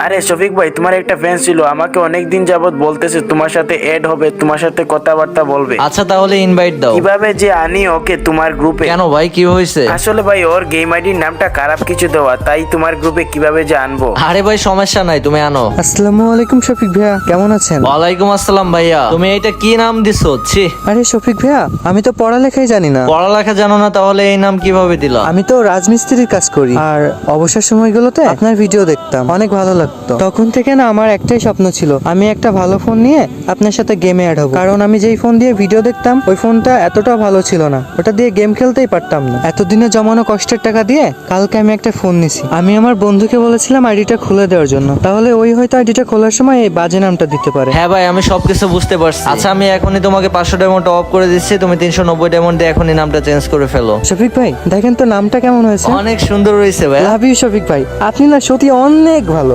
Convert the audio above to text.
আরে শফিক ভাই, তোমার একটা ফ্যান ছিল, আমাকে অনেক দিন যাবত বলতেছে তোমার সাথে এড হবে, তোমার সাথে কথাবার্তা বলবে। আচ্ছা তাহলে ইনভাইট দাও। কিভাবে যে আনি ওকে তোমার গ্রুপে? কেন ভাই, কি হয়েছে? আসলে ভাই ওর গেম আইডির নামটা খারাপ কিছু দেওয়া, তাই তোমার গ্রুপে কিভাবে যে আনবো। আরে ভাই সমস্যা নাই, তুমি আনো। আসসালামু আলাইকুম শফিক ভাইয়া, কেমন আছেন? ওয়ালাইকুম আসসালাম ভাইয়া, তুমি এটা কি নাম দিছো? ছি, আরে শফিক ভাইয়া, আমি তো পড়ালেখাই জানি না। পড়ালেখা জানো না, তাহলে এই নাম কিভাবে দিলা? আমি তো রাজমিস্ত্রির কাজ করি, আর অবসর সময়গুলোতে আপনার ভিডিও দেখতাম, অনেক ভালো লাগতো। তখন থেকে না আমার একটাই স্বপ্ন ছিল, আমি একটা ভালো ফোন নিয়ে আপনার সাথে গেমে অ্যাড হব। কারণ আমি যেই ফোন দিয়ে ভিডিও দেখতাম ওই ফোনটা এতটা ভালো ছিল না, ওটা দিয়ে গেম খেলতেই পারতাম না। এতদিনে জমানো কষ্টের টাকা দিয়ে কালকে আমি একটা ফোন নিছি। আমি আমার বন্ধুকে বলেছিলাম আইডিটা খুলে দেওয়ার জন্য, তাহলে ওই হয়তো আইডিটা খোলার সময় এই বাজে নামটা দিতে পারে। হ্যাঁ ভাই, আমি সবকিছু বুঝতে পারছি। আচ্ছা আমি এখনই তোমাকে 500 ডায়মন্ড অফ করে দিচ্ছি, তুমি 390 ডায়মন্ড দিয়ে এখনই নামটা চেঞ্জ করে ফেলো। শফিক ভাই দেখেন তো নামটা কেমন হয়েছে? অনেক সুন্দর হয়েছে ভাই। লাভ ইউ শফিক ভাই, আপনি না সত্যি অনেক ভালো।